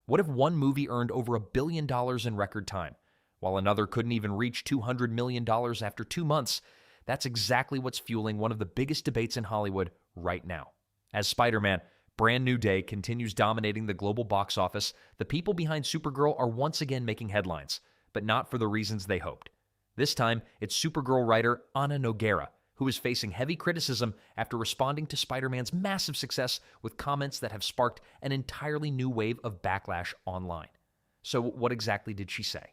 What if one movie earned over $1 billion in record time, while another couldn't even reach $200 million after 2 months? That's exactly what's fueling one of the biggest debates in Hollywood right now. As Spider-Man: Brand New Day continues dominating the global box office, the people behind Supergirl are once again making headlines, but not for the reasons they hoped. This time, it's Supergirl writer Anna Naguera, who is facing heavy criticism after responding to Spider-Man's massive success with comments that have sparked an entirely new wave of backlash online. So what exactly did she say?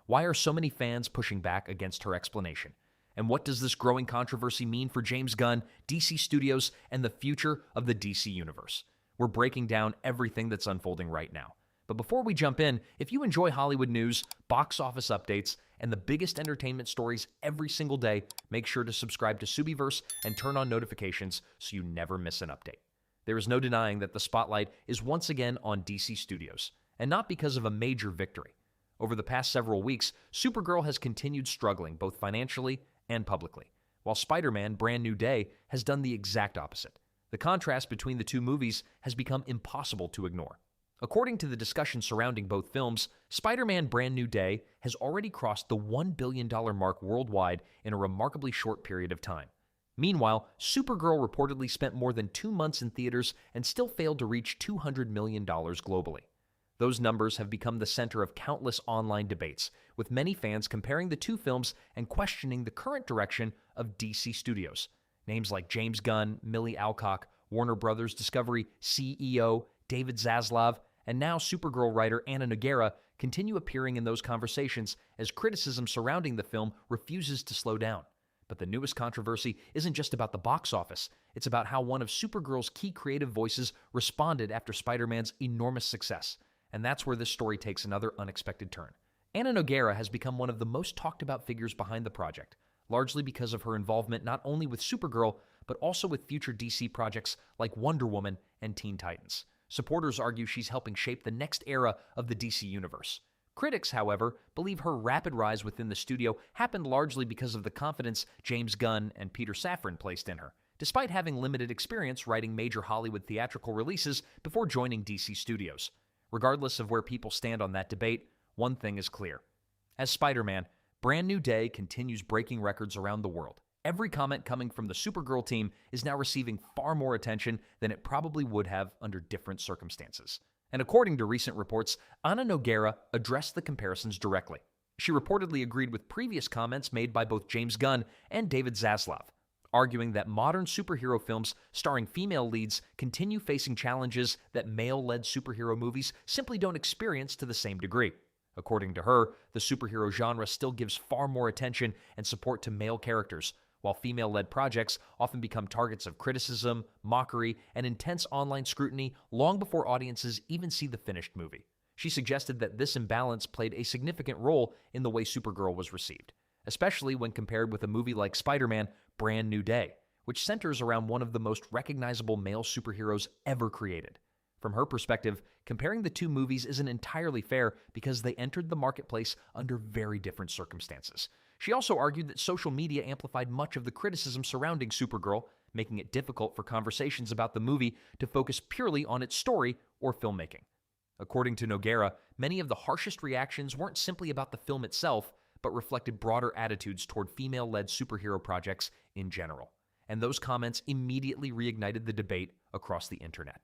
Why are so many fans pushing back against her explanation? And what does this growing controversy mean for James Gunn, DC Studios, and the future of the DC Universe? We're breaking down everything that's unfolding right now. But before we jump in, if you enjoy Hollywood news, box office updates, and the biggest entertainment stories every single day, make sure to subscribe to SubiiVerse and turn on notifications so you never miss an update. There is no denying that the spotlight is once again on DC Studios, and not because of a major victory. Over the past several weeks, Supergirl has continued struggling both financially and publicly, while Spider-Man: Brand New Day has done the exact opposite. The contrast between the two movies has become impossible to ignore. According to the discussion surrounding both films, Spider-Man: Brand New Day has already crossed the $1 billion mark worldwide in a remarkably short period of time. Meanwhile, Supergirl reportedly spent more than 2 months in theaters and still failed to reach $200 million globally. Those numbers have become the center of countless online debates, with many fans comparing the two films and questioning the current direction of DC Studios. Names like James Gunn, Millie Alcock, Warner Brothers Discovery CEO David Zaslav, and now Supergirl writer Anna Naguera continue appearing in those conversations as criticism surrounding the film refuses to slow down. But the newest controversy isn't just about the box office. It's about how one of Supergirl's key creative voices responded after Spider-Man's enormous success. And that's where this story takes another unexpected turn. Anna Naguera has become one of the most talked about figures behind the project, largely because of her involvement not only with Supergirl, but also with future DC projects like Wonder Woman and Teen Titans. Supporters argue she's helping shape the next era of the DC Universe. Critics, however, believe her rapid rise within the studio happened largely because of the confidence James Gunn and Peter Safran placed in her, despite having limited experience writing major Hollywood theatrical releases before joining DC Studios. Regardless of where people stand on that debate, one thing is clear. As Spider-Man, Brand New Day continues breaking records around the world. Every comment coming from the Supergirl team is now receiving far more attention than it probably would have under different circumstances. And according to recent reports, Anna Naguera addressed the comparisons directly. She reportedly agreed with previous comments made by both James Gunn and David Zaslav, arguing that modern superhero films starring female leads continue facing challenges that male-led superhero movies simply don't experience to the same degree. According to her, the superhero genre still gives far more attention and support to male characters, while female-led projects often become targets of criticism, mockery, and intense online scrutiny long before audiences even see the finished movie. She suggested that this imbalance played a significant role in the way Supergirl was received, especially when compared with a movie like Spider-Man: Brand New Day, which centers around one of the most recognizable male superheroes ever created. From her perspective, comparing the two movies isn't entirely fair because they entered the marketplace under very different circumstances. She also argued that social media amplified much of the criticism surrounding Supergirl, making it difficult for conversations about the movie to focus purely on its story or filmmaking. According to Naguera, many of the harshest reactions weren't simply about the film itself, but reflected broader attitudes toward female-led superhero projects in general. And those comments immediately reignited the debate across the internet.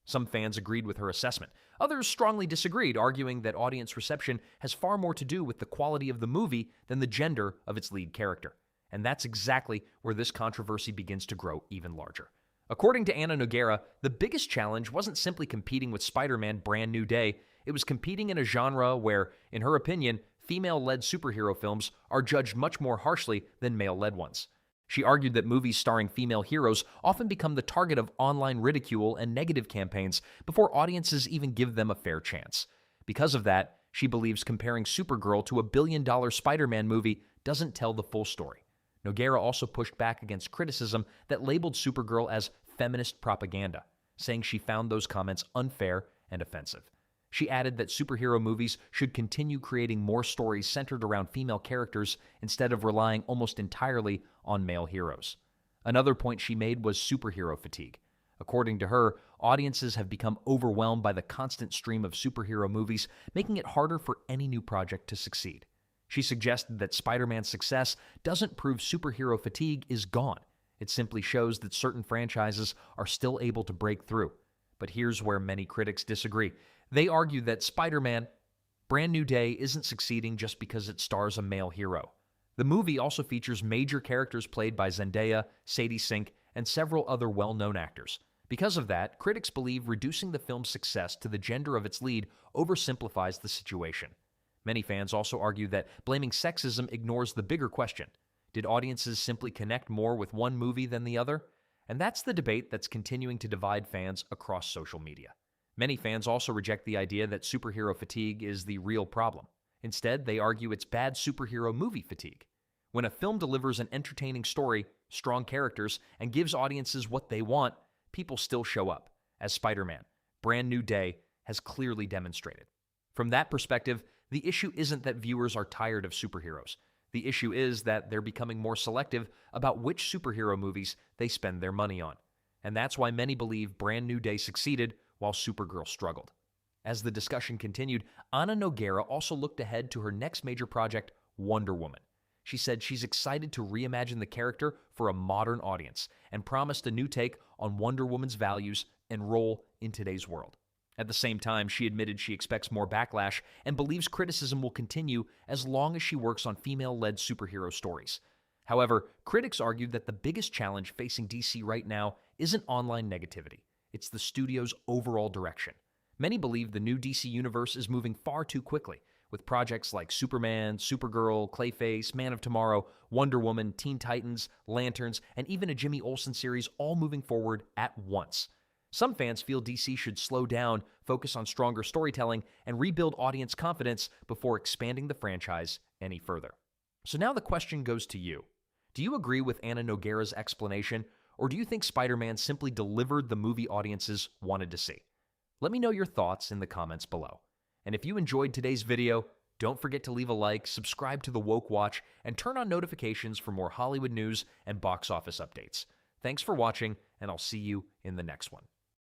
Some fans agreed with her assessment. Others strongly disagreed, arguing that audience reception has far more to do with the quality of the movie than the gender of its lead character. And that's exactly where this controversy begins to grow even larger. According to Anna Naguera, the biggest challenge wasn't simply competing with Spider-Man: Brand New Day, it was competing in a genre where, in her opinion, female-led superhero films are judged much more harshly than male-led ones. She argued that movies starring female heroes often become the target of online ridicule and negative campaigns before audiences even give them a fair chance. Because of that, she believes comparing Supergirl to a billion-dollar Spider-Man movie doesn't tell the full story. Naguera also pushed back against criticism that labeled Supergirl as feminist propaganda, saying she found those comments unfair and offensive. She added that superhero movies should continue creating more stories centered around female characters instead of relying almost entirely on male heroes. Another point she made was superhero fatigue. According to her, audiences have become overwhelmed by the constant stream of superhero movies, making it harder for any new project to succeed. She suggested that Spider-Man's success doesn't prove superhero fatigue is gone. It simply shows that certain franchises are still able to break through. But here's where many critics disagree. They argue that Spider-Man Brand New Day isn't succeeding just because it stars a male hero. The movie also features major characters played by Zendaya, Sadie Sink, and several other well-known actors. Because of that, critics believe reducing the film's success to the gender of its lead oversimplifies the situation. Many fans also argue that blaming sexism ignores the bigger question. Did audiences simply connect more with one movie than the other? And that's the debate that's continuing to divide fans across social media. Many fans also reject the idea that superhero fatigue is the real problem. Instead, they argue it's bad superhero movie fatigue. When a film delivers an entertaining story, strong characters, and gives audiences what they want, people still show up, as Spider-Man Brand New Day has clearly demonstrated. From that perspective, the issue isn't that viewers are tired of superheroes. The issue is that they're becoming more selective about which superhero movies they spend their money on. And that's why many believe Brand New Day succeeded while Supergirl struggled. As the discussion continued, Anna Naguera also looked ahead to her next major project, Wonder Woman. She said she's excited to reimagine the character for a modern audience and promised a new take on Wonder Woman's values and role in today's world. At the same time, she admitted she expects more backlash and believes criticism will continue as long as she works on female-led superhero stories. However, critics argued that the biggest challenge facing DC right now isn't online negativity. It's the studio's overall direction. Many believe the new DC universe is moving far too quickly, with projects like Superman, Supergirl, Clayface, Man of Tomorrow, Wonder Woman, Teen Titans, Lanterns, and even a Jimmy Olsen series all moving forward at once. Some fans feel DC should slow down, focus on stronger storytelling, and rebuild audience confidence before expanding the franchise any further. So now the question goes to you. Do you agree with Anna Noguera's explanation, or do you think Spider-Man simply delivered the movie audiences wanted to see? Let me know your thoughts in the comments below. And if you enjoyed today's video, don't forget to leave a like, subscribe to the Woke Watch, and turn on notifications for more Hollywood news and box office updates. Thanks for watching, and I'll see you in the next one.